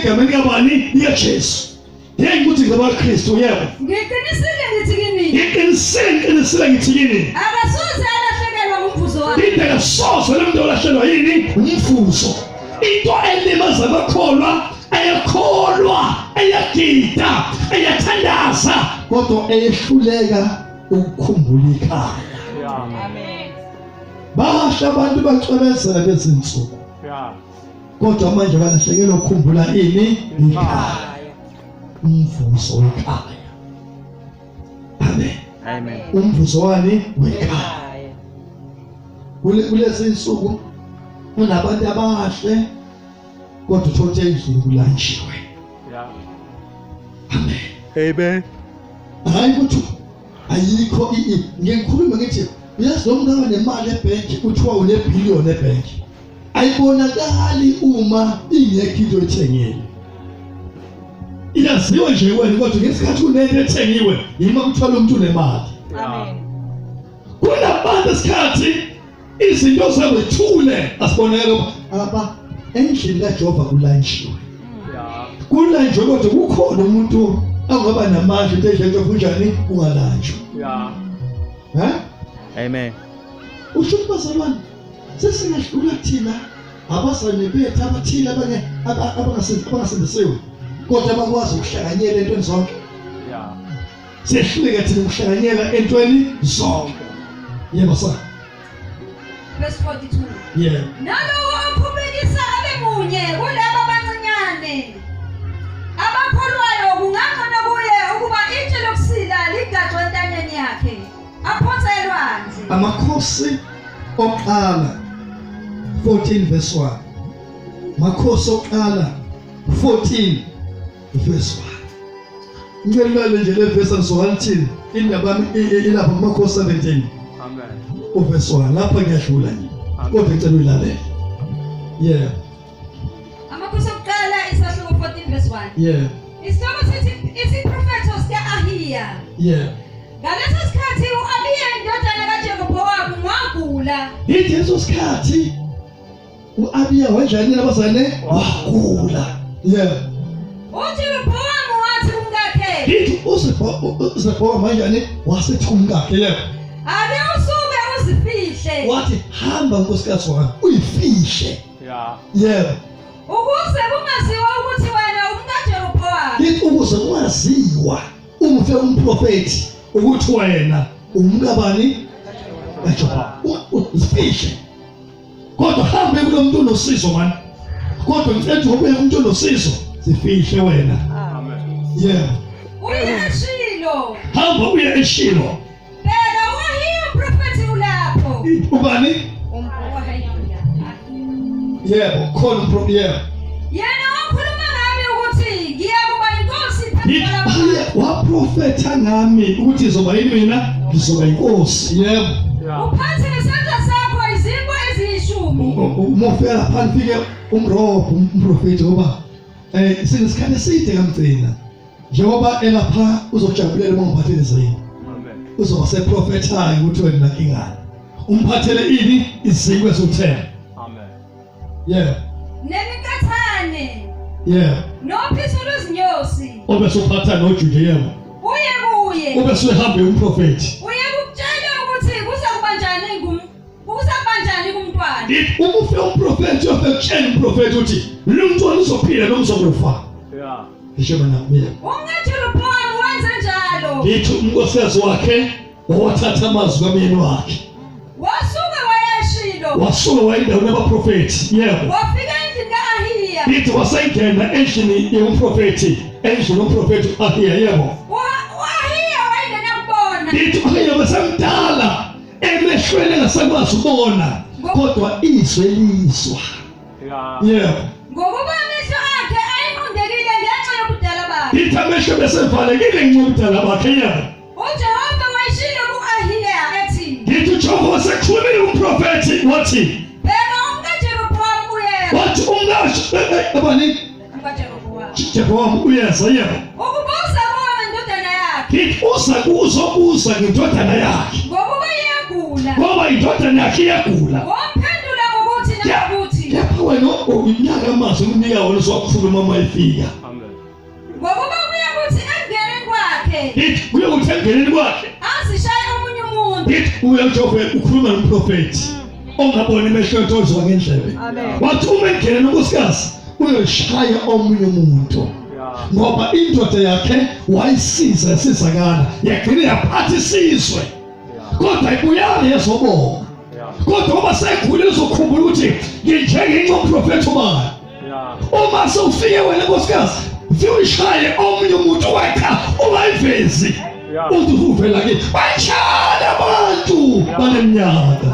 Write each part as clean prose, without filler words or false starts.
egameni kabani likaJesu. Yeke ukuthi ngabaKristu yebo. Ngiqinisile ngithi yini? Akasoze alahlekelwa ngumvuzo wakhe. Akasoze lo muntu olahlekelwa yini? Umvuzo. Into elimaza abakholwa ayakholwa, ayagida, ayathandaza, kodwa eyehluleka ukukhumbula ikhaya. Amen. Basha abantu bacwebezela bezinsuku. Kodwa manje balahlekelwa ukukhumbula ini? Ikhaya. Umvuzo wekhaya. Amen. Amen. Umvuzo wani wekhaya. Kulezi insuku kunabantu abahle kodwa uthola endlini kulanjiwe. Amen. Amen. Hayi ukuthi ayikho ngikhuluma ngithi uyazi lo muntu onemali ebhenki kuthiwa une-billion ebhenki. Ayibonakali uma ingekho into ethengile. Iyaziwa nje wena kodwa ngesikhathi unento ethengiwe yima kuthola umuntu unemali. Amen. Kunabantu esikhathi izinto zabethule asiboneke apha endlini kaJehova kulanjiwe. Kulanjiwe kodwa kukhona umuntu angaba namandla into edleke kunjani ungalanjwa. Amen. Usho bazalwane sesingahlula thina abasane bethu abathile abangasindisiwe kodwa abakwazi ukuhlanganyela entweni zonke. Sehluleka thina ukuhlanganyela entweni zonke. Yebo sa. Verse 42. Yeah. Nalowo ophumekisa abemunye kulabo abancinyane abakholwayo kungangcono kuye ukuba itshe lokusila ligajwe entanyeni yakhe aphonse elwandle. Amakhosi oqala 14 verse 1. Makhosi oqala 14 verse 1. Ngiyelele nje le verse ngizowathini indaba ilapha kumakhosi 17. Amen. Verse 1 lapha ngiyadlula nje. Kodwa ngicela uyilalele. Yeah. Amakhosi oqala isahluko 14 verse 1. Yeah. Isihloko sithi isiprofeto sika-Ahiya. Yeah. Ngaleso sikhathi u-Abiya indodana kaJerobhowamu wagula. Yileso sikhathi u-Abiya wanjani abazane wagula. Yeah. uJerobhowamu wathi kumkakhe. Yithi uZebhowamu wanjani wasethi kumkakhe yebo. Ake usuke uzifihle. Wathi hamba nkosikazi wami uyifihle. Yebo. Ukuze kungaziwa ukuthi wena umkaJerobhowamu. Yithi ukuze kungaziwa umfe umprofeti ukuthi wena umkabani kaJerobhowamu uzifihle. Kodwa hambe kulo muntu onosizo manje. Kodwa ngicela ube umuntu onosizo zifihle wena. Amen. Yebo. Uye eShilo. Hamba uye eShilo. Phela uAhiya umprofeti ulapho. Ubani? uAhiya. Yebo, khona umprofeti yebo. Yena wakhuluma ngami ukuthi ngiyakuba inkosi phambi kwabantu. Waprofetha ngami ukuthi izoba yini mina ngizoba inkosi. Yebo. Uphathe ngesandla sakho izinkwa eziyishumi. Umofela phansi fike umrobho umprofeti ngoba sinesikhathi eside kamgcina. Njengoba elapha uzojabulela uma ngiphathele zini. Amen. Uzoba seprofethayo ukuthi wena nakingani. Umphathele ini izinkwa ezothela. Amen. Yeah. Nemikathane. Yeah. Nophiso lwezinyosi. Obese uphatha noJude yebo. Kuye. Obese uhambe umprofeti. Uye ukutshela ukuthi kuzakubanjani kumntwana. Umufe umprofeti ofekutshela umprofeti uthi lo mntwana uzophila noma uzokufa. Ngisho mina mina. UJerobhowamu wenze njalo. Ngithi unkosikazi wakhe wathatha amazwi kamyeni wakhe. Wasuka wayendaweni yabaprofeti. Yebo. Wafika endlini ka-Ahiya. Ngithi wasengena endlini yomprofeti. Endlini yomprofeti u-Ahiya yebo. U-Ahiya wayengena kubona. Ngithi u-Ahiya besemdala emehlweni engasakwazi ukubona kodwa izwe lizwa. Yebo. Ngokuba amehlo akhe ayinqundekile ngenxa yobudala bakhe. Ngithi amehlo besevalekile ngenxa yobudala bakhe. Yebo. uJehova wayeshilo ku-Ahiya ethi. Ngithi uJehova wasekhulumile umprofeti wathi. Bheka umkaJerobhowamu uyeza. Wathi abani? Jerobhowamu uyeza yebo. Ukubuza kuwe indodana yakhe. Ngithi uzobuza ngindodana yakhe. Ngokuba iyagula. Ngoba indodana yakhe iyagula. Wamphendula ngokuthi nakuthi. Kepha wena unyaka amaso unika wona sokukhuluma mayifika. Amen. ngokuba uyakuthi engeneni kwakhe Ithi uyokuthi engeneni kwakhe. asishaye omunye umuntu Ithi uyajobe ukhuluma nomprofeti. Ongabona emehlweni ozwa ngendlebe. Wathi uma engena nonkosikazi uyoshaya omunye umuntu. Ngoba indoda yakhe wayisiza yasizakala yagcina yaphatha isizwe. Kodwa ibuyanga yezobonga. Kodwa uma sekhulile uzokhumbula ukuthi nginjengencomprofethi ubani. Uma sewufike wena nkosikazi ufike ushaye omunye umuntu wakha ungayivezi. Uthi uvela ke bashaya abantu baneminyaka.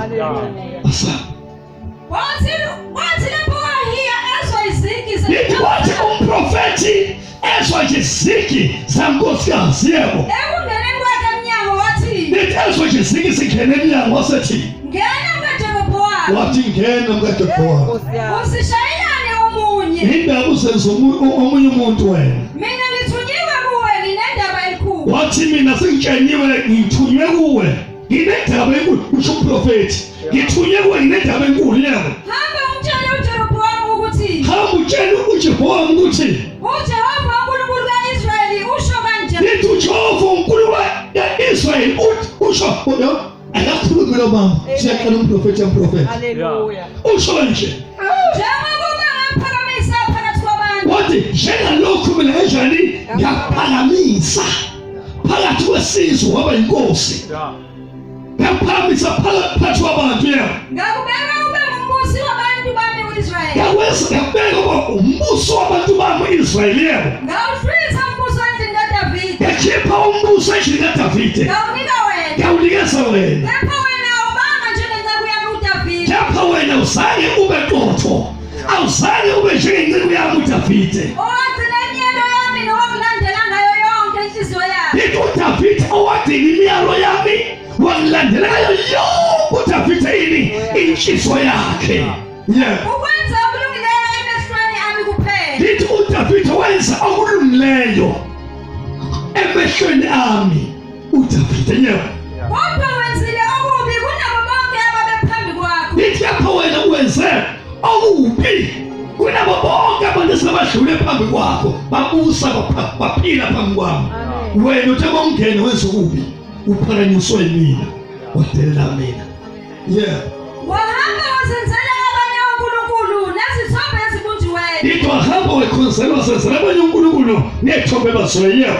Asa wathi lapho wahiya ezwa izigi Nithi wathi umprofeti ezwa izigi zankosikazi yebo. ekungeneni kwakhe emnyango wathi Nithi ezwa izigi singene emnyango wasethi ngena mkaJerobhowamu wathi ngena mkaJerobhowamu. usishayelane omunye Indaba usenza omunye umuntu wena. mina ngithunyiwe kuwe nginendaba enkulu Wathi mina sengitsheniwe ngithunywe kuwe. Nginendaba enkulu usho umprofeti. Ngithunywe kuwe nginendaba enkulu yebo. hamba umtshele uJerobhowamu ukuthi Hamba utshele uJerobhowamu ukuthi uJehova uNkulunkulu kaIsrayeli usho kanje Nithi uJehova uNkulunkulu kaIsrayeli usho akakhulumi lo mama. Siyaqala umprofeti amprofeti. Hallelujah. Usho nje. njengokuba ngaphakamisa phakathi kwabantu Wathi njengalokhu mina kanjani ngiyaphakamisa phakathi kwesizwe waba inkosi. Ngaphakamisa phakathi kwabantu yebo. ngakubeka ube ngumbusi wabantu bami uIsrayeli Yakwenza ngabeka umbuso wabantu bami uIsrayeli yebo. ngawuhlwitha umbuso endlini kaDavide Yakhipha umbuso endlini kaDavide. ngawunika wena Ngawunikeza wena. kepha wena awubanga njengenceku yami uDavide Kepha wena uzange ube qotho. Awuzange ube njengenceku yami uDavide. owagcina imiyalo yami nowakulandela ngayo yonke inhliziyo yakhe Nithi uDavide owadinga imiyalo yami wangilandela ngayo yonke uDavide yini inhliziyo yakhe. Yebo. ukwenza okulungileyo emehlweni ami kuphela Nithi uDavide wenza okulungileyo emehlweni ami uDavide yebo. kodwa wenzile okubi kunabo bonke ababephambi kwakho Nithi kepha wena wenze okubi kunabo bonke abantu esebadlule phambi kwakho babusa baphila phambi kwami. Wena uthe bongene wenza okubi uphakanyiswe yimina wadelela mina. Yebo. wahamba wazenzela abanye onkulunkulu nezithombe ezibunjiweyo Nithi wahamba wekhonzela wasenzela abanye uNkulunkulu nethombe ebazweyo.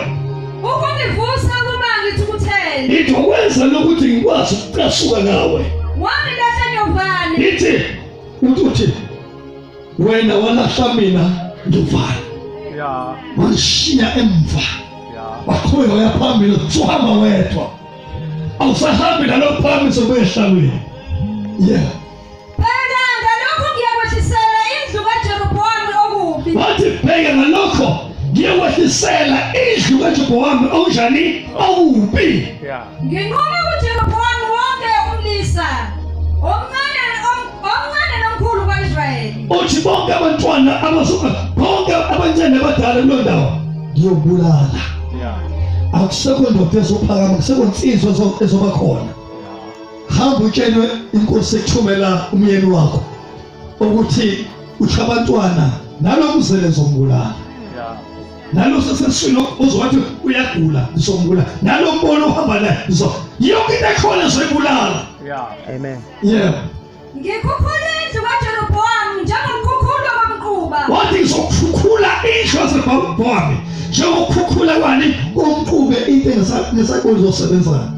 ukungivusa ukuba ngithukuthele Nithi wakwenza lokuthi ngikwazi ukucasuka ngawe. wangilahla nyovane Nithi uthi wena walahla mina nyovane. Wangishiya emva. Waqhubeka waya phambili usuhamba wedwa. Awusahambi nalo phambili sobuya ehlabeni. Yeah. bheka ngalokho ngiyakwehlisela indlu kaJerobhowamu okubi Wathi bheka ngalokho ngiyekwehlisela indlu kaJerobhowamu okunjani okubi. nginquma kuJerobhowamu wonke umlisa omncane nomkhulu kwa-Israyeli Uthi bonke abantwana bonke abancane abadala kulo ndawo ngiyobulala. Akusekho ndoda ezophakama, akusekho insizwa ezoba khona. Hamba utshele inkosi ekuthumela umyeni wakho ukuthi usho abantwana nalo mzele zombulala. Nalo seseswini uzwathi uyagula ngizombulala. Nalo mbono uhamba naye yonke into ekhona zoyibulala. Amen. Yebo. ngikhukhula indlu kaJerobhowamu njengomkhukhulo womquba Wathi ngizokukhukhula indlu yaseJerobhowamu njengokukhukhula kwani komqube into ngesakho zosebenza.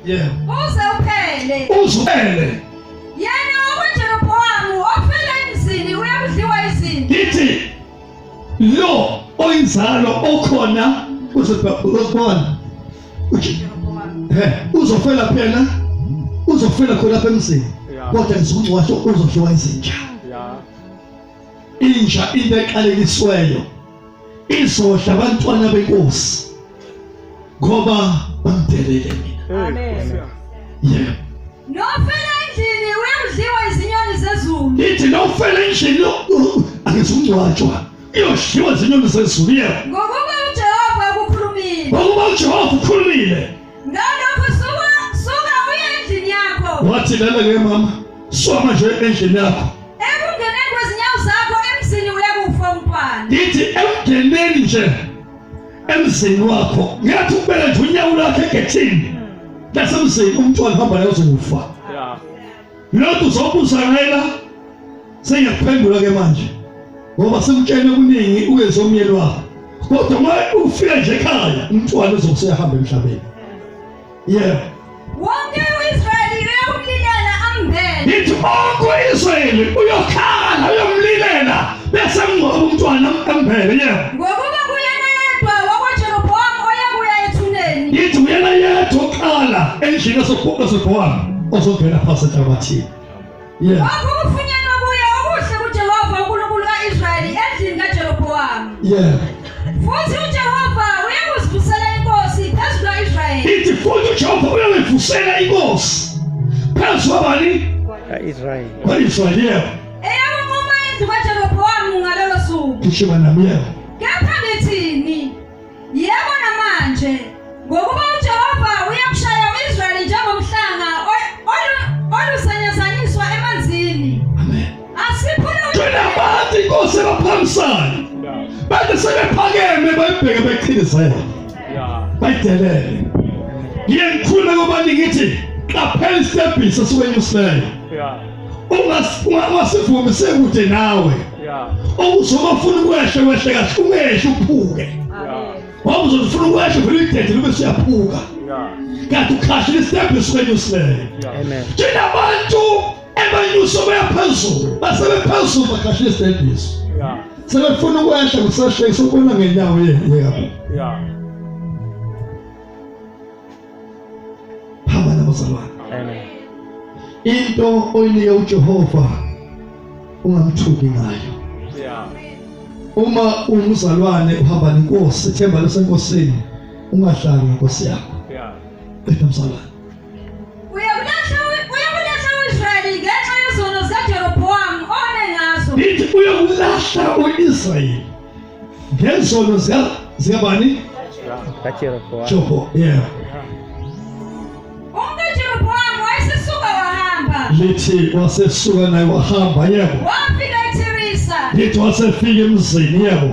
Yebo. uze uphele Uzwele. yena wakwaJerobhowamu ofela emzini uyakudliwa izini Ithi lo oyinzalo okhona uzobona. Uzofela phela. Uzofela khona lapha emzini. Kodwa ngizokungcwasha uzodliwa izinja. Inja into eqalekisiweyo izodla abantwana benkosi ngoba bamdelele mina. Amen. Yebo. nofela endlini uyakudliwa izinyoni zezulu Ithi nofela endlini akuzungcwatshwa iyodliwa izinyoni zezulu. Yebo. ngokuba uJehova ukukhulumile Ngoba uJehova ukhulumile. ngalokho suka uye endlini yakho Wathi lana ke mama, suka manje endlini yakho. ekungena Ndithi emndeneni nje emzini wakho ngathi ubeka nje unyawo lakhe egethini lasemzini umntwana hamba naye uzokufa. Lokhu uzobuzanela sengiyaphendula ke manje ngoba simtshene kuningi uyenze umyeni wakho kodwa uma ufika nje ekhaya umntwana uzokusehamba emhlabeni. Yebo. Wonke uIsrayeli uyamlilela ambhele. Nithi wonke uIsrayeli uyokhala uyomlilela bese mngcoba umntwana ambhele. Yebo. Ngokuba kuyena yedwa wakwaJerobhowamu oyakuya ethuneni. Nithi uyena yedwa oqala endlini yaseBhowamu ozongena phasi enhlabathini. Yebo. Lokhu kufunyanwa kuye okuhle kuJehova uNkulunkulu kaIsrayeli endlini kaJerobhowamu. Yebo. Futhi uJehova uyakuzivusela inkosi phezu kaIsrayeli. Nithi futhi uJehova uyayivusela inkosi phezu kwabani? Israel. Kwa-Israyeli. Yebo. Eyakunquma indlu kaJerobhowamu ngalolo suku. Gijima nami. Yebo. Kepha ngithini? Yebo namanje ngokuba uJehova uyakushaya uIsrayeli njengomhlanga olusenyazanyiswa emanzini. Amen. Asiphule Thina abantu inkosi ebaphakamisayo bathi sebephakeme bayibheke beqhilizele bayidelele. Ngiye ngikhulume kubani ngithi qaphela isitebhisi esiwenyusileyo ungasivumi sekude nawe okuzobafuna ukwehle wehle kahle ungehle uphuke ngoba uzofuna ukwehla vele idede lube siyaphuka kanti ukhashile isitebhisi esiwenyusileyo. Thina abantu ebanyuso bayaphezulu basebephezulu bakhashile isitebhisi sebefuna ukwehla kusasheke sokubona ngenyawo yeyabo. Hamba nabazalwane. Into oyinike uJehova ungamthuki ngayo. Uma umzalwane uhamba nenkosi ethemba lesenkosini ungahlali ngenkosi yakho. Mzalwane. uyakulahla uIsrayeli ngenxa yezono zikaJerobhowamu onengazo. Nithi uyokulahla uIsrayeli ngezono zikabani? Jehova. Yebo. UJerobhowamu wayesesuka wahamba. Lithi wasesuka naye wahamba. Yebo. Wafika eThirisa. Lithi wasefika emzini. Yebo.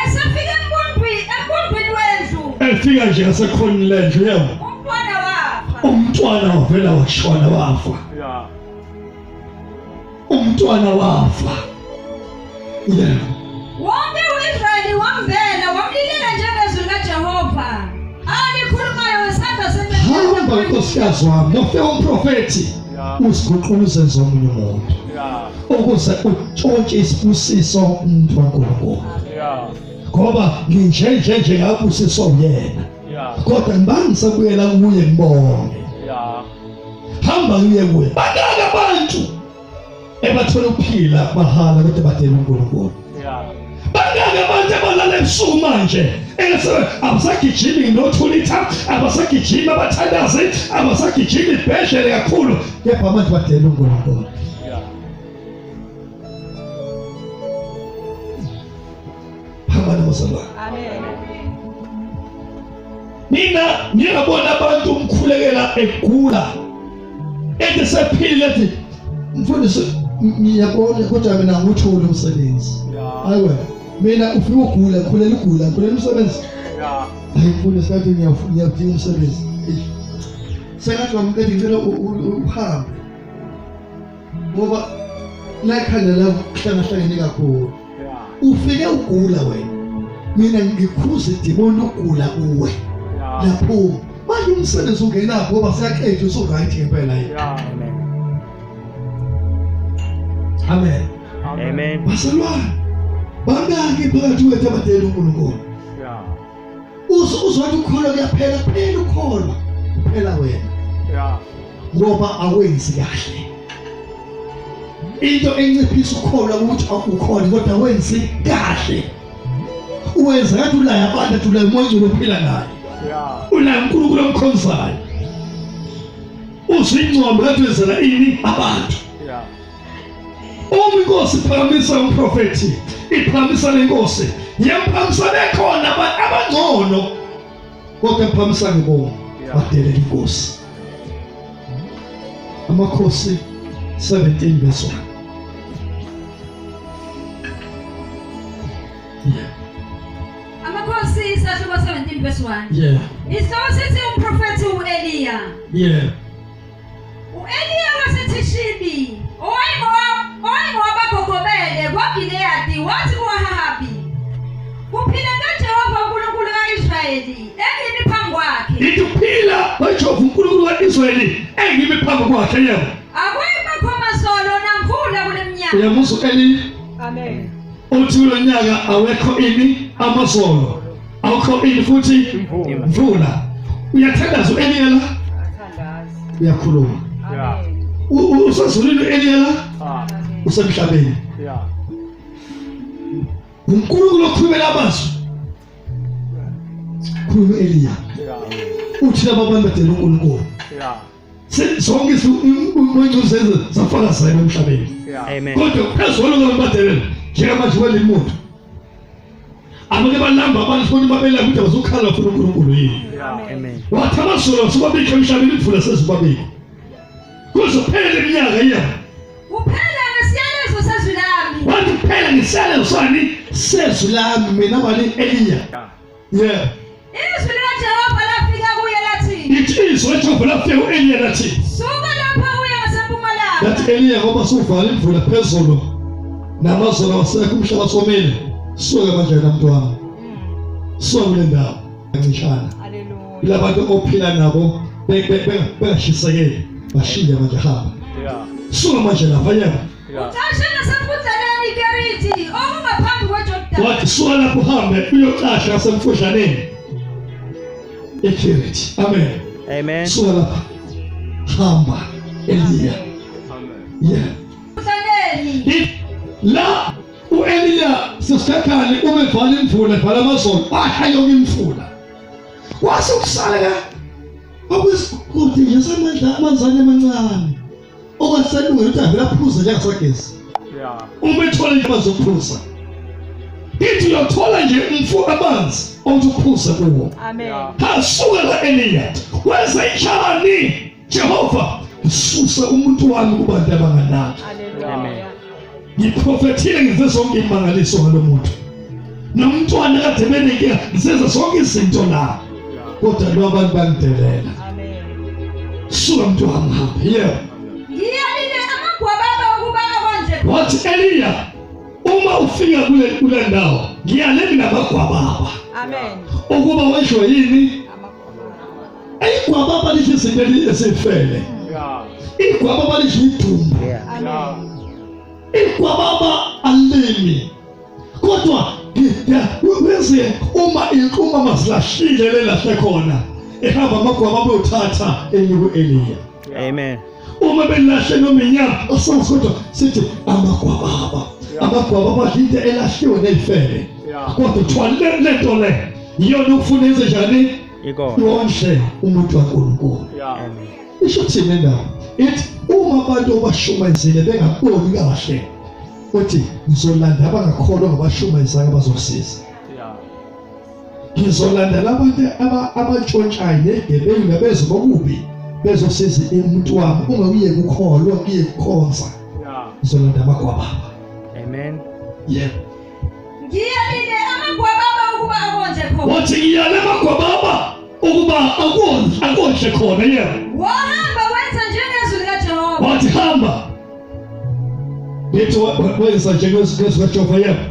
Esefika enkundwini wendlu. Efika nje ngasekhonini lendlu. Yebo. Umntwana wafa. Umntwana wavela washona wafa. Umntwana wafa. Yebo. Wonke uIsrayeli wambela wamlilela njengezwi likaJehova. Alikhulumayo wesandla Hamba nkosikazi wami nofike umprofethi usiguqule uzenze omunye umuntu ukuze utshontshe isibusiso umuntu waNkulunkulu ngoba nginjenje ngabusiso yena kodwa ngibangisabuyela kuye ngibonge. Hamba ngiye kuye. Bangaga abantu ebathola ukuphila bahala kodwa badela uNkulunkulu. Bangaga abantu abalala ebusuku manje abasagijimi no2 litha abasagijimi abathandazi abasagijimi ibhedlela kakhulu kepha abantu badela uNkulunkulu. Hamba nabazalwane. Amen. Mina ngiyabona abantu umkhulekela egula ethi sephilile ethi mfundisi ngiyabona kodwa mina nguthola umsebenzi. Hayiwe mina ufika ugula khulela umsebenzi. Hayi mfundisi kathi ngiyafuna umsebenzi. Sengathi wamqeda ngicela uhambe ngoba la ekhanda la kuhlangahlangene kakhulu. Ufike ugula wena mina ngikhuza idimoni ugula kuwe lapho manje umsebenzi ungenapho ngoba siyakhetha uso-right ngempela yini. Amen. Bazalwane bangaki phakathi kwethu abadela uNkulunkulu. Uzwathi ukholwa kuyaphela kuphela ukholwa kuphela wena ngoba awenzi kahle. Into enciphisa ukholwa ukuthi akukhona kodwa wenzi kahle. Uwenza ngathi ulaya abantu athi ulaya umoya ophila naye. Ulaya uNkulunkulu omkhonzayo. Uzingcombe ngathi wenzela ini abantu. Uma inkosi iphakamisa umprofethi iphakamisa lenkosi yemphakamisa bekhona abangcono kodwa iphakamisa ngibona badelela inkosi. Amakhosi 17 verse 1. read verse 1. Yeah. Isawusithi umprofethi u-Eliya. Yeah. U-Eliya waseThishibi owayengowabagogobele kwaGileyadi wathi kuAhabi, kuphila kaJehova uNkulunkulu ka-Israyeli engimi phambi kwakhe. Ituphila kaJehova uNkulunkulu ka-Israyeli engimi phambi kwakhe yebo. Akuyibakho masolo namvula kule mnyaka. Uyamuzwa Eli? Amen. Uthi kulo nyaka awekho ini amasolo. Awukho ini futhi mvula. Uyathandaza u-Eliya la? Uyakhuluma. Usazulile u-Eliya la? Usemhlabeni. uNkulunkulu okhulumela amazwi. Khuluma u-Eliya. Uthi laba abantu badela uNkulunkulu. Sonke izingcuzelo zafaka zayena emhlabeni. Amen. Kodwa phezulu kwabadelela njengamanje welimuntu. Abake balamba abantu sibona babela ukuthi bazokhala futhi uNkulunkulu yini. Amen. Wathi amasolo sobabikho emhlabeni imvula sezibabikho. Kuzophela iminyaka yabo. Kuphela ngesiyalezo sezwi lami. Wathi kuphela ngesiyalezo sani sezwi lami mina bani Eliya. Yeah. Izwi likaJehova lafika kuye lathi. Ithi izwi likaJehova lafika ku-Eliya lathi. Suka lapha uye ngasempumalanga. Lathi Eliya ngoba suvala imvula phezulu namazolo awasekho umhlaba somile. Suka manje namntu wami. Suka kule ndawo encishana. Haleluya. Ilabantu ophila nabo bengashisekeli bashinde manje hamba. Suka manje lapha yebo. Utashe ngasemfudlaneni iKeriti okungaphambi kweJordani. Wathi suka lapho uhambe uyoqasha ngasemfudlaneni eKeriti. Amen. Amen. Suka lapha hamba Eliya. Yeah. Emfudlaneni. La u-Eliya sesikhali umevala imvula evala amazolo ahayonke imvula. Wase ukusala ka akwesikude nje samandla amanzane amancane. Okwaselungela ukuthi avela phuza njengasagesi. Uma ethola nje bazophuza. Ithi uyothola nje amanzi okuphuza kuwo. Amen. Hasuka ka-Eliya. Wenza njani Jehova? Ususa umuntu wami kubantu abanganaki. Amen. Ngiprofethile ngize zonke imangaliso ngalomuntu. Nomntwana kade benenkinga ngizenza zonke izinto la. Kodwa lo abantu bangidelela. Amen. Suka mntu wami hamba. Yebo. Ngiyalile amagwababa ukuba akwenze. Wathi Eliya uma ufika kule ndawo ngiyalele namagwababa. Amen. Ukuba wesho yini? Igwababa lithi izinto ezifele. Igwababa lithi idumbu. Amen. Igwababa alimi. Kodwa wenze uma inquma masilashile lelahle khona. Ehamba amagwababa uyothatha enyuku Eliya. Amen. Uma belahle noma inyama asazi kodwa sithi amagwababa. Amagwababa into elahliwe nelifele. Kodwa thwala lento le yona ufuna enze njani? Iko. Yonke umuntu kaNkulunkulu. Amen. Isho thina ndawo ithi uma abantu obashumayizile bengaboni kahle uthi ngizolanda abangakholwa ngabashumayizana bazosiza. Ngizolanda labantu abatshontshayo negebengu nabeze bokubi bezosiza umuntu wami ungakuye ukukholwa kuye kukhonza. Ngizolanda amagwababa. Amen. Yebo. Ngiyalile amagwababa ukuba akwenze khona. Wathi ngiyale amagwababa ukuba akondle khona. Yebo. Wahamba wenza njengezwi likaJehova. Wathi hamba. Ngithi wenza njengezwi likaJehova. Yebo.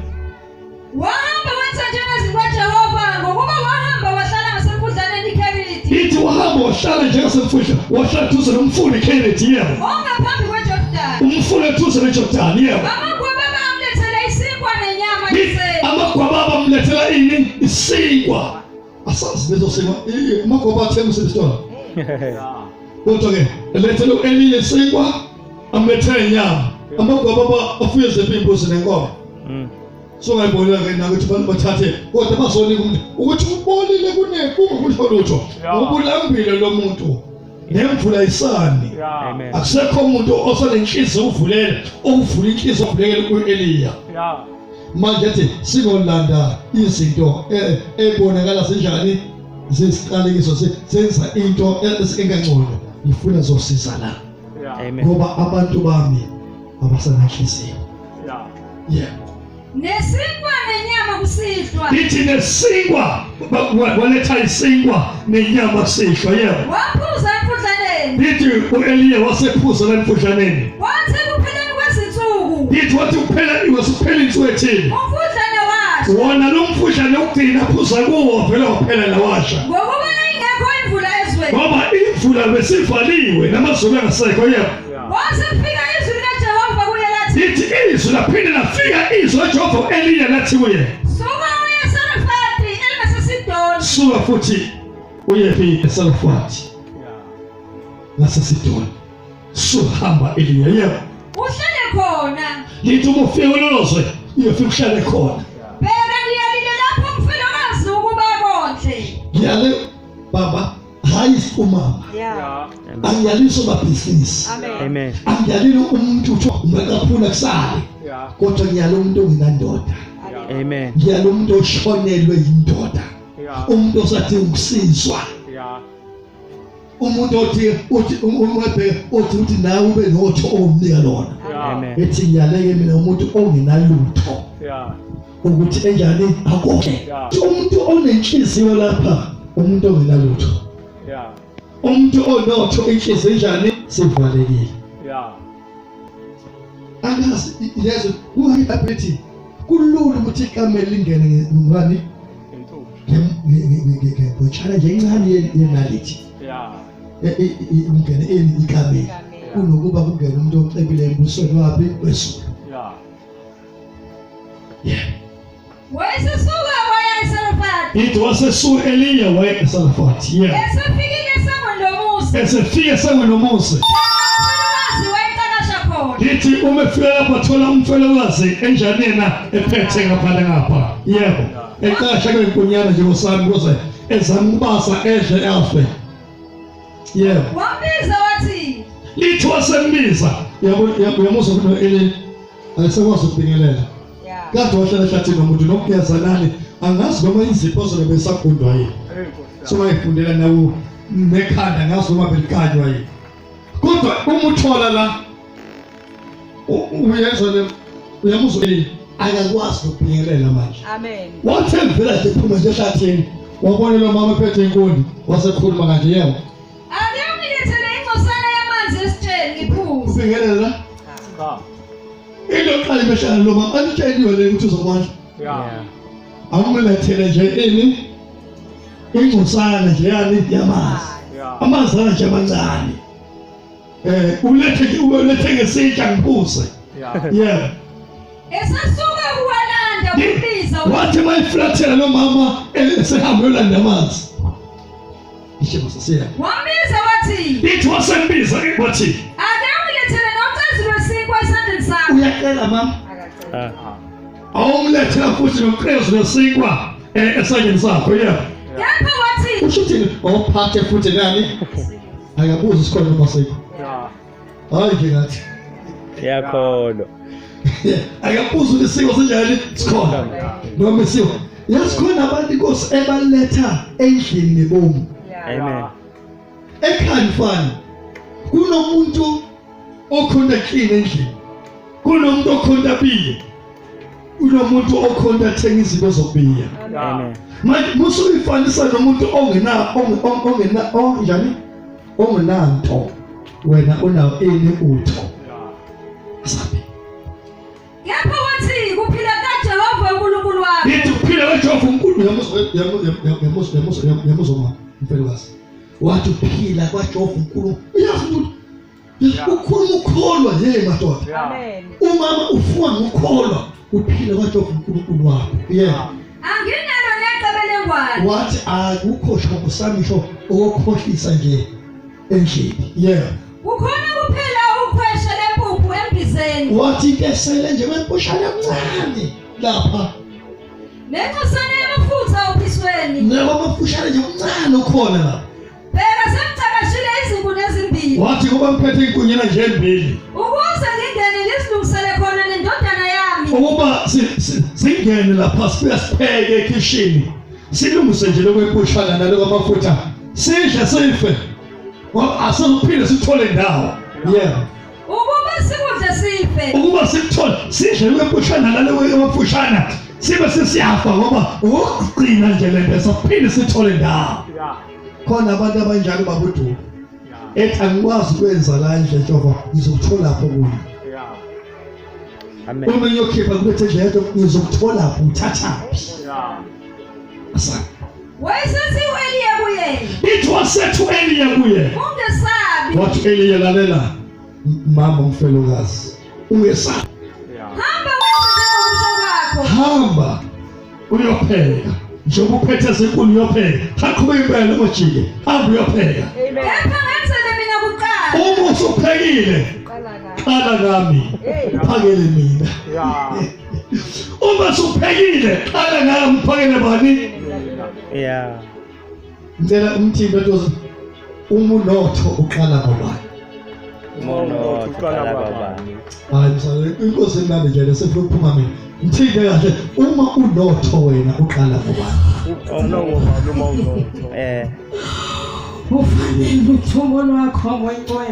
Wahamba wenza njengezwi likaJehova ngokuba wahamba wahlala ngasemfudlaneni iKeriti. Ithi wahamba wahlala njengasemfudla wahlala duze nomfula iKeriti. Yebo. Ongaphambi kweJordani. Umfula duze neJordani. Yebo. Amagwababa amlethele isinkwa nenyama yeseli. Amagwababa amlethela ini? Isinkwa. Asazi lezo sinkwa amagwababa athenga usebisitolo. Kodwa ke elethele u-Eliya isinkwa amlethele inyama. Amagwababa afuye zempimbuzi nenkomo. So ngayibonela ke nakuthi abantu bathathe kodwa bazonika umuntu ukuthi ubonile kunekho lutho. Ubulambile lo muntu. Nemvula isani. Amen. Akusekho umuntu osanenhliziyo uvulele ovula inhliziyo ovulekele ku-Eliya. Manje ethi singolanda izinto ebonakala senjani zesiqalekiso senza into engangcono ngifuna zosiza la. Amen. Ngoba abantu bami abasanenhliziyo. Yeah. Nesinkwa nenyama kusihlwa. lithi nesingwa waletha isingwa nenyama sihlwa yebo. Waphuza emfudlaneni. Lithi u-Eliya wasephuza la emfudlaneni. Wathi kupheleni kwezinsuku. Lithi wathi kuphela insuku ethile. Umfudlane washa. Wona lo mfudlane wokugcina aphuza kuwo wavela waphela lawasha. Ngokuba ingekho imvula ezweni. Ngoba imvula besivaliwe namazulu angasekho yebo. Wasefika izwi likaJehova kuye lathi. Lithi izwi laphinde lafika izwi laJehova u-Eliya lathi kuye. Suka uye eSarefati elingaseSidoni. Suka futhi uye eSarefati ngaseSidoni. Suhamba Eliya yebo. Uhlale khona. Lithi uma ufika ulozwe uyofika uhlale khona. Bheka ngiyalile lapho umfelokazi ukuba konhle. Ngiyale baba hayi umama. Angiyalisa amabhizinisi. Amen. Angiyalile umuntu uthi umakaphula kusale. Kodwa ngiyale umuntu ongenandoda. Amen. Ngiyale umuntu oshonelwe yindoda. Umuntu osadinga ukusizwa. Umuntu uthi nawe ube notho omnika lona. Amen. Ethi ngiyaleke mina umuntu ongenalutho. Ukuthi enjani akonke. Umuntu onenhliziyo lapha, umuntu ongenalutho. Umuntu onotho inhliziyo enjani sivalekile. Angazi lezo uhayibethi kulula ukuthi ikamela lingene ngani ngichala nje incane yenalithi ungene ikamela kunokuba kungene umuntu ocebile embusweni wapi wesulu. Wayesesuka waya eSarefati. Ithi wasesuka Eliya waya eSarefati. Esefikile esangweni lomuzi. Esefika esangweni lomuzi. Umfelokazi wayecakasha khona. Lithi uma efika lapha thola umfelokazi enjani yena ephethe ngapha. Yebo. Eqasha kwenkonyana nje ngosami kuze ezama ukubasa edle afe. Yebo. Wambiza wathi. Lithi wasembiza. Uyamuzwa ukuthi Eli ayisekwazi ukubingelela. Kade wahlala ehlathini nomuntu nokuyazanani angazi noma izipho zona besagundwa yini. Somayifundela nawo nekhanda ngazi noma belikanywa yini. Kodwa uma uthola la uyezwa le uyamuzwa Eli akakwazi ukubingelela manje. Amen. Wathi evela nje phuma nje ehlathini wabona lo mama ephethe inkuni wasekhuluma kanje yebo. Ake ungilethele ingcosana yamanzi esitsheni ngiphuze. Ubingelela la. Into qala imeshana lo mama anitsheliwe le ukuthi uzokwazi. Awumlethele nje ini ingcosana nje yani yamanzi. Amanzi nje amancane. Ulethe ngesitsha ngiphuze. Yebo. Esasuka kuwalanda umbiza. Wathi mayiflathela lo mama esehambe yolanda amanzi. Ishebo sasiya. Wambiza wathi. Lithi wasembiza wathi. Ake ungilethele nomcazi wesinkwa esandleni sakho. Uyacela mama. Awumlethela futhi nomqezu wesinkwa esandleni sakho yebo. Kepha wathi. Ushuthi awuphathe futhi nani? Akabuza isikole noma sikho. Hayi ke ngathi. Yakhona. Akabuza isiko senjani sikhona. Noma isiko. Yasikhona abantu inkosi ebaletha endlini nebomu. Amen. Ekhaya mfana. Kunomuntu okhonda clean endlini. Kunomuntu okhonda biye. Kunomuntu okhonda thenga izinto zokubiya. Amen. Manje musuyifanisa nomuntu ongenanto wena unawo utho. Sabi. Kepha wathi kuphila kaJehova uNkulunkulu wakho. Lithi kuphila kaJehova uNkulunkulu yamuzwa mfelokazi. Wathi kuphila kaJehova uNkulunkulu. Uyazi ukuthi ukhuluma ukholwa madoda. Amen. Umama ufuwa ngokholwa kuphila kaJehova uNkulunkulu wakho. Anginalo neqebelengwane. Wathi akukho shoko sami sho okukhohlisa nje endlini. Kukhona kuphela ukhweshe lempuphu embizeni. Wathi ke sele nje wempushana emncane lapha. Nencosana yamafutha ophisweni. Nabo amafushane nje omncane ukhona lapha. Bheka semcakashile izinkuni ezimbili. Wathi kuba mphethe inkunyana nje ezimbili. Ukuze ngingene ngisilungisele khona nendodana yami. Ukuba singene lapha sipheke ekitchen. Silungise nje lokwepushana nalo amafutha. Sidle sife. Asaphinde sithole ndawo. Ukuba sikudle sife. Ukuba sikuthole sidle lokwepushana nalo amafutshana. sibe sesiyafa ngoba ukuqina nje lento saphinde sithole ndawo. Khona abantu abanjalo babuduka ethi angikwazi ukwenza la nje Jehova ngizokuthola lapho kuyo. Amen. Uma ngiyokhipha kubethe nje yedwa ngizokuthola lapho uthathaphi. Asa Wayesethi u-Eliya kuye. It wasethu Eliya kuye. Ungesabi. Wathi Eliya lalela mama umfelokazi. Ungesabi. Hamba wenze njengokusho kwakho. Hamba uyopheka. Njengoba uphethe ezinkulu uyopheka. Haqhuba impela umajike. Hamba uyopheka. Kepha ngenzele mina kuqala. Uma usuphekile qala ngami. Uphakele mina. Uma usuphekile qala ngami uphakele bani? Yeah. Ngicela umthimba ntozi umunotho uqala ngobani? Mono tukala baba. Hayi msale inkosi emnandi nje lesifuna ukuphuma mina. Mthimbe kahle uma unotho wena uqala ngobani? Ufanele uthomo lwakho ngoyinqwe.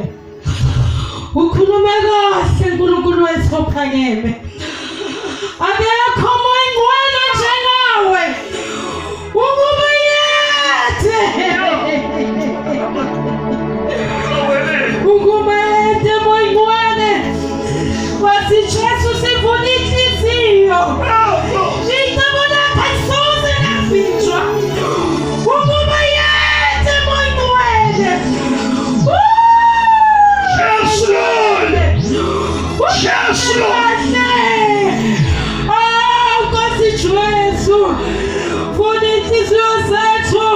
Ukhulume kahle uNkulunkulu wethu ophakeme. Akekho moyinqwelo njengawe. Ukuba yethe. Ukuba yethe moyinqwele. Wathi Jesu sivuna inhliziyo. Ngicabona kasoze nafitshwa. Ukuba yethe moyinqwele. Yes Lord. Yes Lord. Oh, Nkosi Jesu. Vuna inhliziyo zethu.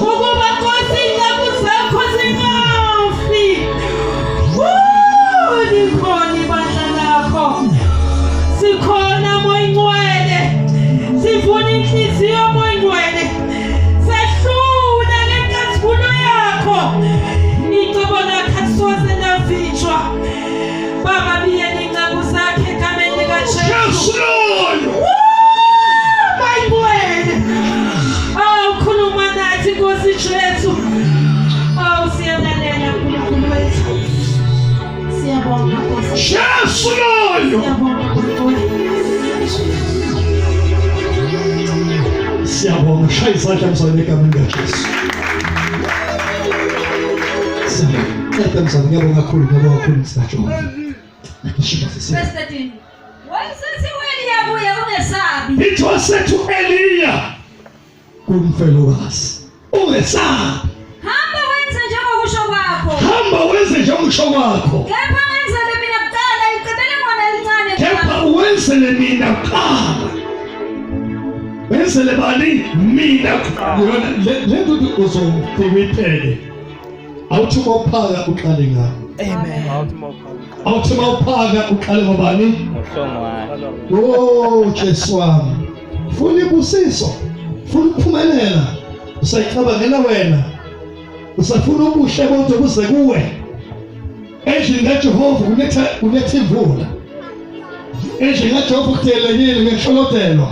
Ukuba Nkosi indawo zakho zingafi. Likhona ibandla lakho. Sikhona moyingcwele. Sivuna inhliziyo moyingcwele. Sehlula lenkazimulo yakho. Ngicabona kasoze nafitshwa. Baba biyeni incabu zakhe egameni likaJesu. Yes Lord. Moyingcwele. Oh, khuluma nathi Nkosi Jesu. Oh, siyalalela uNkulunkulu wethu. Siyabonga Nkosi. Yes Lord. Siyabonga Nkosi. Siyabonga shaya isandla msana egameni likaJesu. Siyabonga msana ngiyabonga kakhulu msana. Ngishiba sisi. Verse 13. Wayesethi u-Eliya kuye ungesabi. It wasethu Eliya kumfelokazi. Ungesabi. Hamba wenze njengokusho kwakho. Hamba wenze njengokusho kwakho. Kepha ngenzele mina kuqala igqibele ngona elincane. Kepha wenzele mina kuqala. Wenzele bani? Mina kuqala. Yona le nto uzophiphele. Awuthi mawuphaka uqale ngami. Amen. Awuthi mawuphaka uqale ngobani? Oh Jesu wami. Funa ibusiso. Funa ukuphumelela. Usayicabangela wena. Usafuna ubuhle bonke buze kuwe. Endlini kaJehova kunetha imvula. Endlini kaJehova kutelekile ngesholotelwa.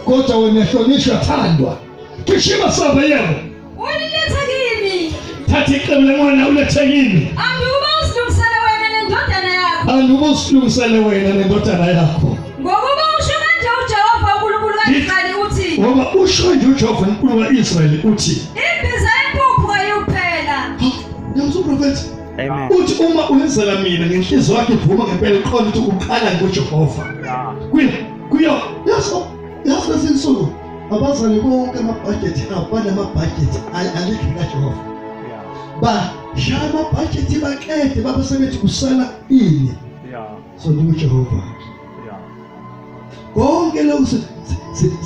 Kodwa wena hlonishwa thandwa. Kishima sabe yebo. Uliletha kimi. Thatha iqembu lemona ulethe kimi. Anduba usilungisele wena nendodana yakho. Anduba usilungisele wena nendodana yakho. Ngokuba usho kanje uJehova uNkulunkulu kaIsrayeli uthi. Ngoba usho nje uJehova uNkulunkulu kaIsrayeli uthi. Imbiza yempuphu ayiphela. Yamso prophet. Amen. Uthi uma uyenzela mina ngenhliziyo yakhe ivuma ngempela iqonda ukuthi uqala ngoJehova. Kuyo yaso lesinsuku abazali bonke amabudget abo banamabudget alikho kaJehova. Ba shaya amabudget baqede baba sebethi kusala ini. So uJehova. Konke lokho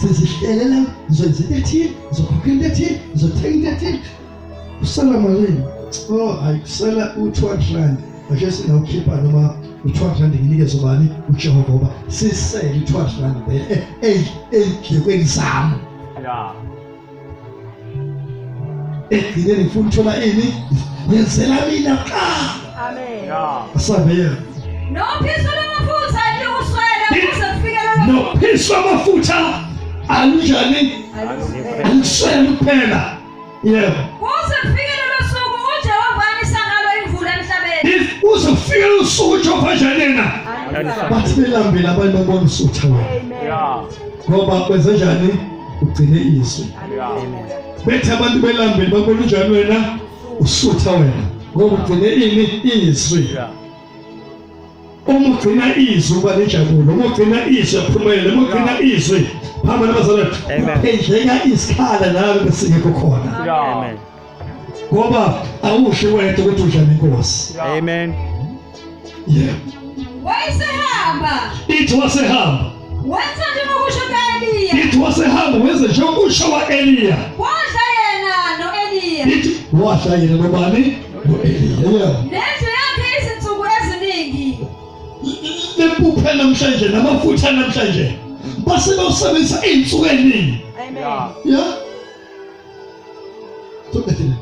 sesihlelela ngizokwenza 13 ngizokhokhela 13 ngizothenga 13 usala malini. Oh ayikusela u200 rand manje sinawukhipha noma u200 rand nginikeze ubani uJehova ngoba sisele u200 rand endlekweni sami. Ekugcineni ngifuna ukuthola ini ngenzela mina qala. Amen. Asabe yena Nophiso lwamafutha likuswela kuze kufikele nophiso lwamafutha alunjani? Aluswele kuphela. Yebo. kuze kufikele losuku uJehova anisangalo imvula emhlabeni. Uzofika usuku uJehova njenena bathi belambile abantu babona usutha wena Yeah. ngoba kwenze njani ugcine izwi. Yeah. Bethi abantu belambile babona njani wena usutha wena ngoba ugcine izwi. Yeah. Uma ugcina izwi uba nenjabulo, uma ugcina izwi uphumelele, uma ugcina izwi phamba nabazalwane phindleka isikhala nawe besingekho khona. Yeah. Amen. Ngoba awusho wedwa ukuthi udla nenkosi. Amen. Yeah. Wayesehamba Ithi wasehamba. wenza njengokusho ka-Eliya. Ithi wasehamba wenze njengokusho kwa-Eliya. Wadla yena no-Eliya. Ithi wadla yena nobani? No-Eliya. Yeah. Nendlu yakhe izinsuku eziningi. Lempuphe namhlanje namafutha namhlanje base bawusebenzisa iy'nsuku ey'ningi. Yeah. Yeah. Sokathina.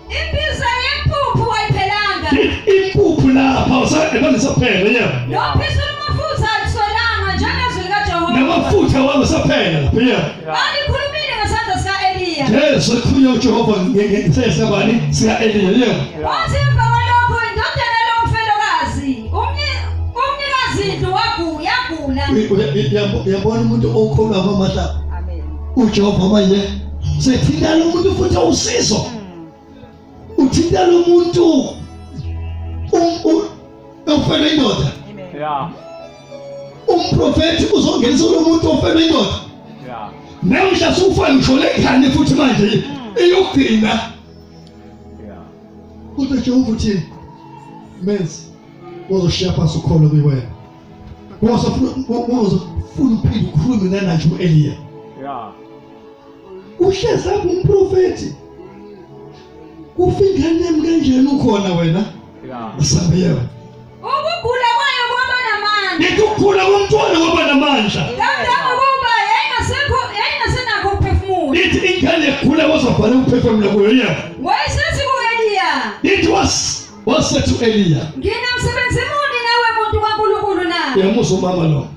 Imbiza yempuphu wayiphelanga. Impuphu lapha usaphela yeah. Nophiso lwamafutha alisolanga njengezwi likaJehova. Namafutha wangusaphela yeah. Alikhulumile ngesandla sika-Eliya. Yesu khulunywa uJehova ngesesabani sika-Eliya yeah. Wathi emva kwalokho indodana lomfelokazi umnikazindlu yagula. Uyabona umuntu okholwa kwamahla uJehova manje sethinta lo muntu futhi usizo uthinta lo muntu ofela indoda. Yeah. Umprofeti uzongenisa lo muntu ofela indoda. Yeah. Namhla sufana ngishole ekhane futhi manje eyogcina. Yeah. Kodwa Jehova uthini? Menzi uzoshiya phansi ukholo kuwena. Wozofuna uphinde ukhulume nanje u-Eliya. Yeah. Uhlezi apho umprofeti. Kufika nami kanjani ukhona wena? Yeah. Asambeyewe. Ukugula kwayo kwaba namandla. Ngikukhula komntwana kwaba namandla. Kangangokuba yayingasenakho ukuphefumula. Ithi ingane ekhula wazobhala ukuphefumula kuyo yeah. Wayesethi ku-Eliya, Ithi wasethi u-Eliya. nginomsebenzi muni nawe muntu kaNkulunkulu na? Yamusa umama lo.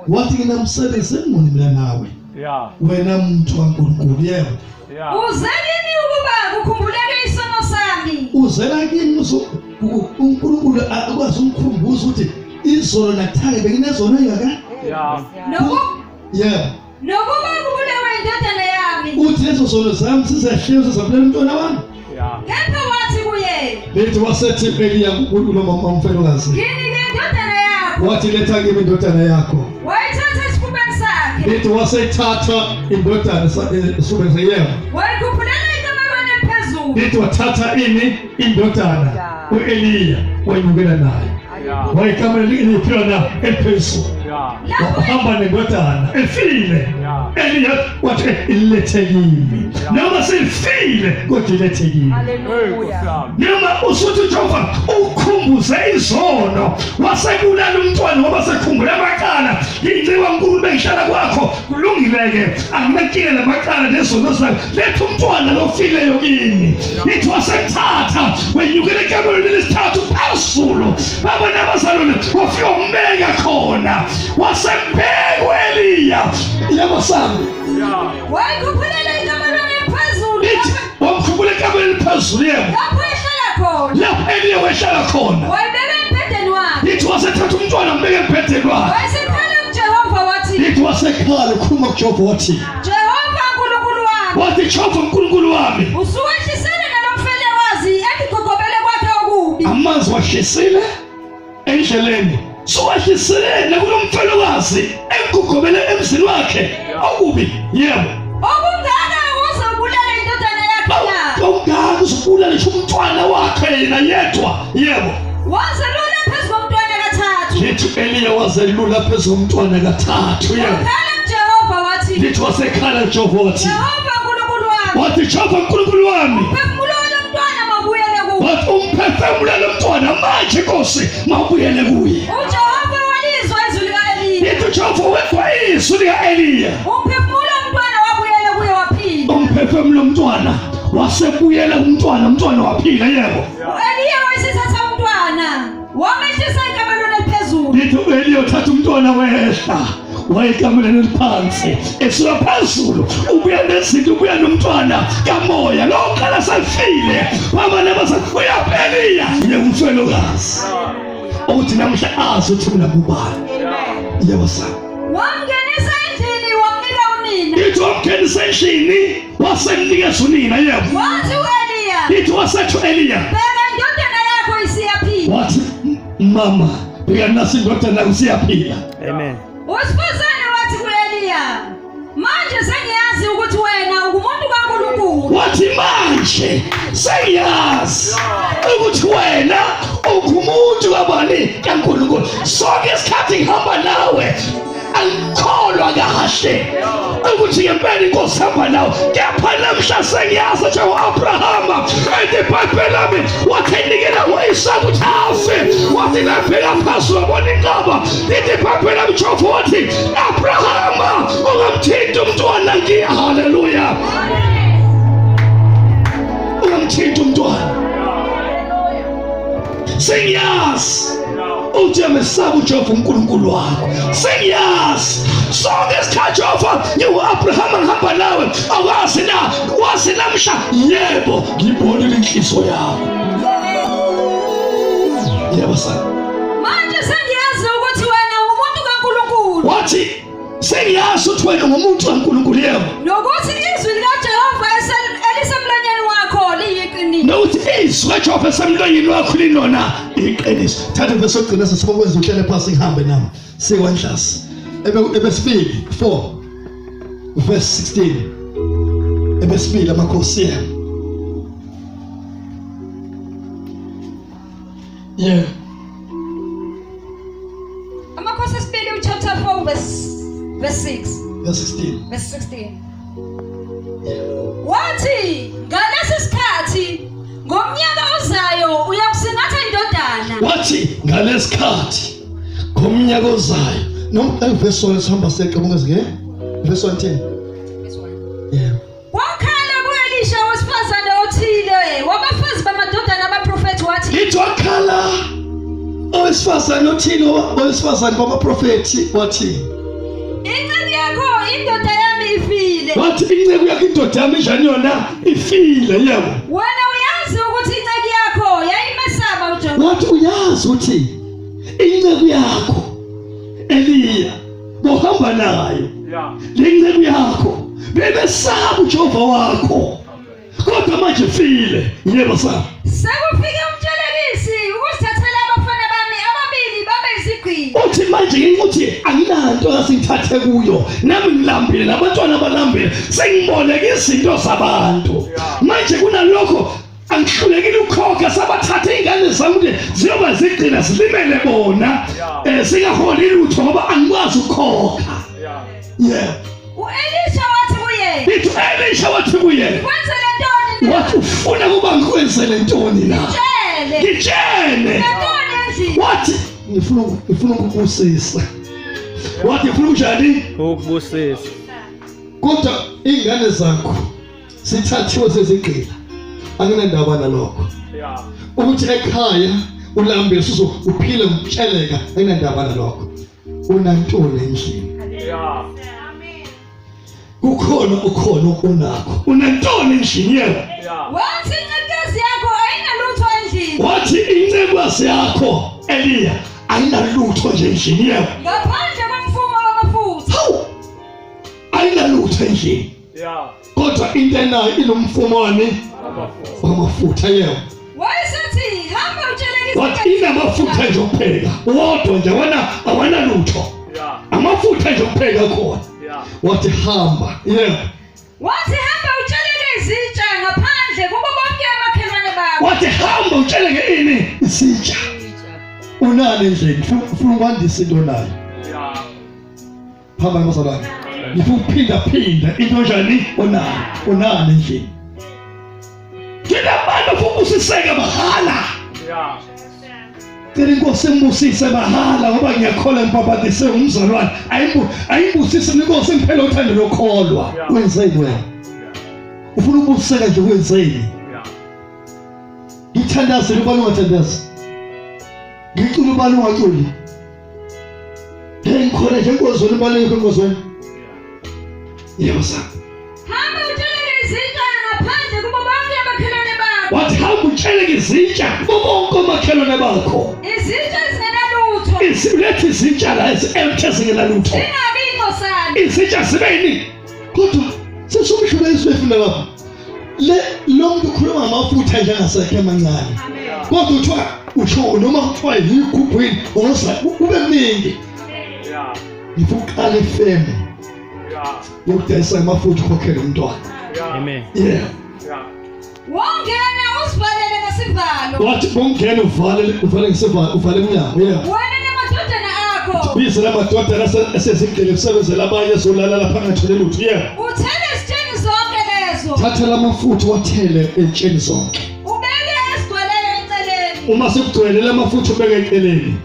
Wathi nginomsebenzi emuni mina nawe. Yeah. Wena muntu kaNkulunkulu yebo. Yeah. Uzelini ukuba kukhumbuleke isono sami. Uzela kimi uNkulunkulu akwazi umkhumbuza ukuthi izolo nakuthake benginezona yaka. Yeah. Yebo. Nokuba kubulewe indodana yami. Uthi lezo zono zami sizahleza sizabulela umntwana wami. Yeah. Kepha wathi kuye, Bethi wasethi Eliya kulo mamfelokazi. nginike indodana yakho. Wathi letha kimi indodana yakho. Wayithatha esifubeni sakhe. Bethi wasethatha indodana esifubeni sakhe yebo. Wayikhuphulela ekamerweni eliphezulu. Bethi wathatha indodana u-Eliya wayinukela naye. Yeah. Wayikamela iliphina eliphezulu. Yeah. Wahamba nendodana efile. Yeah. Eliya wathi ilethe kimi. Noma sefile kodwa ilethe kimi. Hallelujah. Noma usuthi uJehova ukhumbuze izono wasebulala umntwana ngoba sekhumbula amaqala ingciwa nkulu bengihlala kwakho kulungileke akunakinga lamaqala nezono zakho letha umntwana lofileyo kimi ithi wasethatha wenyukele ekamerweni lesithathu phezulu baba nabazalwane wafika umbeka khona wasembeka u-Eliya yabasami Yeah. Wayikhuphulele ekamerweni eliphezulu. ithi wamkhumbula ekamerweni phezulu yebo Lapho ehlala khona. lapho Eliya wehlala khona Wayibeka embhedeni wakhe. ithi wasethatha umntwana mbeke embhedeni wakhe Wayesekhala kuJehova wathi, ithi wasekhala ukhuluma kuJehova wathi Jehova Nkulunkulu wami, wathi Jehova uNkulunkulu wami usuwehlisele nalomfelokazi ekugogobele kwakhe okubi. amanzi wahlisile endleleni suwahlisile nakulo mfelokazi engugobele emzini wakhe okubi yebo Okungaka uzobulala indodana yakhe na? ongaka uzobulala ngisho umntwana wakhe yena yedwa yebo Wazelula phezu komntwana kathathu. lithi Eliya wazelula phezu komntwana kathathu yebo Wakhala kuJehova wathi, lithi wasekhala kuJehova wathi Jehova Nkulunkulu wami, wathi Jehova uNkulunkulu wami phefumula lo mntwana mawubuyele kuye. wathi umphefumula lo mntwana manje Nkosi mawubuyele kuye UJehova walizwa izwi lika-Eliya. lithi uJehova wezwa izwi lika-Eliya Umphefumulo womntwana wabuyela kuye waphila. umphefumulo umntwana wasebuyela umntwana waphila yebo U-Eliya wayesithatha umntwana wamehlisa ekamerweni eliphezulu. lithi u-Eliya uthatha umntwana wehla wayekameleni eliphansi esuka phezulu ubuya nezinto ubuya nomntwana kamoya lo qala sefile baba nabasakuya Eliya yemfelokazi ukuthi namhla azi ukuthi mina ngubani. Yebo sana. Wamngenisa endlini wamnika unina. Ithi wamngenisa endlini wasemnikeza unina. Yebo. Wathi uEliya. Ithi wasethi Eliya. Bheka indodana yakho isiyaphila. Wathi mama bheka nasi indodana yakho isiyaphila. Amen. Owesifazane wathi kuEliya, manje sengiyazi ukuthi wena ungumuntu kaNkulunkulu. Wathi manje sengiyazi ukuthi wena ungumuntu kabani kaNkulunkulu. Sonke isikhathi ngihamba nawe angikholwa kahle ukuthi ngempela inkosi hamba nawe. Kepha namhla sengiyazi ukuthi u-Abrahama eBhayibheli lami wathi enikela u-Isaka ukuthi afe. Wathi ngabheka phansi wabona inqaba. Lithi iBhayibheli lami Jehova wathi Abrahama ungamthinti umntwana ngiya. Haleluya. Ungamthinti umntwana. Sengiyazi uthi amesaba uJehova uNkulunkulu wakho. Sengiyazi sonke isikhathi Jehova ngiwu-Abrahama ngihamba nawe. Awazi na wazi namhla yebo ngibonile inhliziyo yakho. Yebo sana. Manje sengiyazi ukuthi wena ungumuntu kaNkulunkulu. Wathi sengiyazi ukuthi wena ungumuntu kaNkulunkulu. Yebo. Nokuthi izwi likaJehova elisemlonyeni wakho liyiqiniso. Nokuthi izwi likaJehova esemlonyeni wakho linona iqiniso. Thatha verse ogcina sesibokwenza uhlele phansi ngihambe nami. Sikwanhlasi. Ebesibili 4 verse 16. Ebesibili amakhosi yami. Yeah. Amakhosi esibili chapter 4 verse 6. Verse 16. Verse 16. Wathi ngalesi sikhathi ngomnyaka ozayo uyakusingatha indodana. Wathi ngalesikhathi ngomnyaka ozayo. Noma verse 1 sihamba seqe ngeke. Verse 10. Yeah. Wakhala kuElisha wesifazane othile wabafazi bamadodana abaprofeti wathi. Lithi wakhala owesifazane othile owesifazane bamaprofeti wathi. Inceke yakho indoda yami ifile. Wathi inceke yakho indoda yami njani yona ifile. Yebo. Wena uyazi ukuthi inceke yakho yayimesaba uJehova. Wathi uyazi ukuthi inceke yakho Eliya bohamba nayo. Inceke yakho bebesaba uJehova wakho. Kodwa manje ifile. Yebo sana. Sekufike umtshelelisi ukusithathela abafana bami ababili babe izigqili. Uthi manje ngithi anginanto asingithathe kuyo. Nami ngilambile nabantwana balambile. Sengiboneke izinto zabantu. Manje kunalokho angihlulekile ukukhokha sabathatha izingane zami ukuthi ziyoba zigcina zilimele bona. Singaholi lutho ngoba angikwazi ukukhokha. Yeah. uElisha wathi kuye. Lithi Elisha wathi kuye. Kwenzele ntoni na? Wathi ufuna kuba ngikwenzele ntoni na? Ngitshele. Ntoni endlini? Wathi ngifuna ukubusisa. Wathi ufuna kunjani? Ukubusisa. Kodwa izingane zakho sithathiwe sezigqila. Anginandaba nalokho. Ukuthi ekhaya ulambile suzo uphile ngitsheleka anginandaba nalokho. Unantoni endlini? Kukhona onakho. Unantoni endlini yena? Wathi incekukazi yakho ayinalutho endlini. Wathi incekukazi yakho Eliya ayinalutho nje endlini yena. Ngaphandle komfumo wamafutha. Hawu. Ayinalutho endlini. Kodwa into enayo inomfumo wani? Wamafutha yena. Wayesethi hamba utshelekise. Wathi inamafutha nje kuphela. Wodwa nje awana lutho. Amafutha nje kuphela khona. Wathi hamba. Yeah. Wathi hamba utsheleke izitsha ngaphandle kubo bonke amakhelwane bakho. Wathi hamba utsheleke ini? Isitsha. Unani endlini? Ufuna ukwandisa into nayo. Hamba ngosabani. Ngifuna ukuphinda into njani onani endlini. Kila bantu ukubusiseka mahala. Cela inkosi imbusise mahala ngoba ngiyakholwa empaphatise umzalwane. Ayimbusise inkosi imphela uthando lokholwa. Wenzeni wena? Ufuna ukubusiseka nje wenzeni? Ngithandaze ubani ungathandazi. Ngicula ubani ungaculi. Ngikholwa nje inkozweni ubani inkozweni. Yebo sana. Hamba utsheleke izitsha ngaphandle kubo bonke amakhelwane bakho. Wathi hamba utsheleke izitsha kubo bonke amakhelwane bakho. Izitsha zingena Lethe izitsha la ezingela lutho. Singabi inkosana. Izitsha zibeni. Kodwa sesomshula isifuna lapha. Lo muntu ukhuluma ngamafutha nje angasekho amancane. Kodwa uthiwa usho noma kuthiwa yigubhini ngoza ube mningi. Yeah. Ifuqala ifeme. Yeah. Yokudayisa amafutha ukhokhela umntwana. Yeah. Amen. Yeah. Yeah. Wongena usivalele ngesivalo. Wathi bongena uvale ngesivalo uvale umnyango. Yeah. Wena namadodana akho. Bize lamadodana asezindlele kusebenzela abanye ezolala lapha ngathole lutho. Yeah. Uthele isitsheni zonke lezo. Thatha lamafutha wathele entsheni zonke. Ubeke esigcweleyo eceleni. Uma sekugcwele lamafutha ubeke eceleni.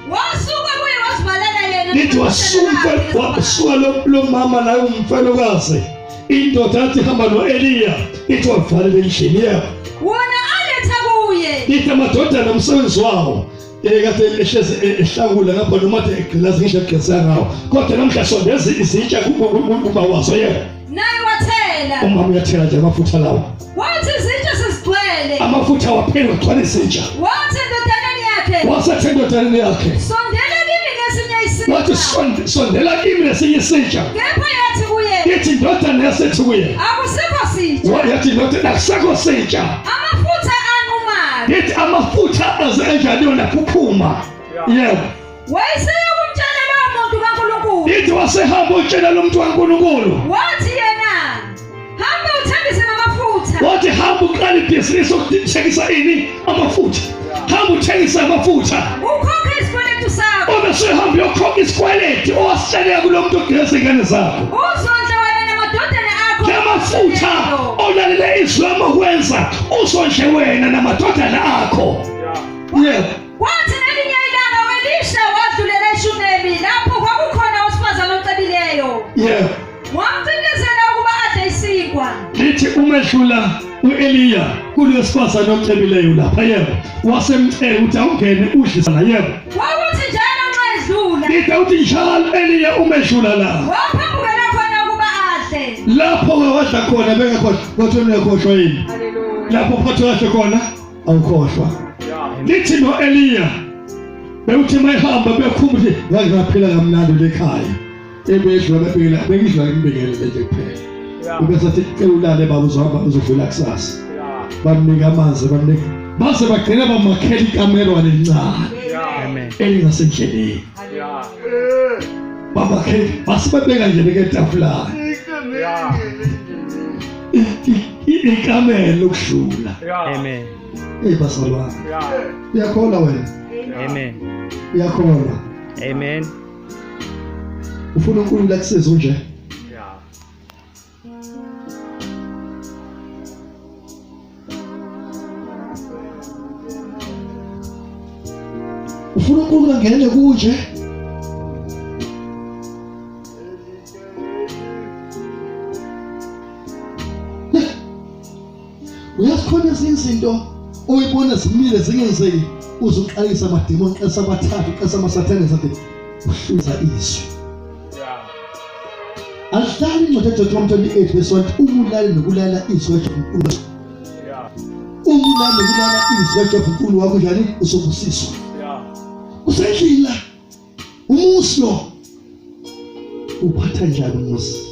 Wasuka kuye wasivalela yena. Nithi wasuka lo mama naye umfelokazi. Indoda yathi hamba noEliya. Ithi wavalele endlini yabo. Wona aletha kuye. Ithi amadodana umsebenzi wawo. Kade ehlezi ehlakula ngapha noma the eglass ngisho egesa ngawo. Kodwa namhla sondeza izitsha kuba wazo yena. Naye wathela. Umama uyathela nje amafutha lawo. Wathi izitsha sezigcwele. Amafutha waphela wagcwala izitsha. Wathi endodaneni yakhe. Wasethi endodaneni yakhe. Sondela kimi ngesinye isitsha. Wathi sondela kimi nesinye isitsha. Kepha yathi kuye. Ithi indodana yasethi kuye. Akusikho sitsha. Yathi indodana akusekho sitsha. Amafutha anqumayo. Ithi amafutha azenjani naphuphuma. Yebo. Wayesiya kumtshela lo muntu kaNkulunkulu. Ithi wasehamba utshela lo muntu kaNkulunkulu. Wathi yena, hamba uthengise amafutha. Wathi hamba uqala ibhizinisi okuthengisa ini amafutha. Hamba uthengisa amafutha. Ukhokhe isikweletu sakho. Uma sehamba uyokhokha isikweleti owasitshela kulo muntu ogeza ingane zakho. Uzondle wena namadodana akho. Amafutha olalele izwi amakwenza uzondle wena namadodana akho. Yebo. Kwathi nelinye ilanga welisha wadlulela eShunemi lapho kwakukhona owesifazane ocebileyo. Yebo. Wamcindezela ukuba adle isinkwa. Lithi umedlula uEliya kulo sifazane ocebileyo lapha. Yebo. Wasemcela ukuthi awungene udlisana. Yebo. Kwakuthi njalo nxa edlula. Lithi uthi njalo Eliya umedlula la. Waphambukela khona ukuba adle. Lapho wadla khona bengekhohlwa kodwa uyakhohlwa yini? Haleluya. Lapho phatho kahle khona awukhohlwa. Yeah. Lithi noEliya bewuthi mayihamba bekhumbule ngake ngaphila kamnandi lekhaya. Ebedlula bebekela bengidla imbekele nje kuphela. Yeah. Ube sathi ulale baba uzohamba uzodlula kusasa. Yeah. Bamnika amanzi bamnika. Base bagcina bamakhela ikamerwane elincane Yeah. Amen. elingasendleleni. Yeah. Babakhela basibabeka nje beketafulani. Yeah. Ikamelo lokudlula. Yeah. Amen. Basalwana. Yeah. Uyakholwa wena? Amen. Uyakholwa? Amen. Ufuna uNkulunkulu akusize nje? Yeah. Ufuna uNkulunkulu angene kuje? Uyazikhona izinto oyibona zimile zingenzeki uzoqalisa amademoni qalisa abathathu qalisa amasathane zathi uhluza izwi. Yeah. Alihlali incwadi kaJohn 28 verse 1 umulali nokulala izwi kaNkulunkulu. Yeah. Umulali nokulala izwi kaNkulunkulu wakho njani usokubusiswa. Yeah. Usendlila umusi lo uphatha njani umusi?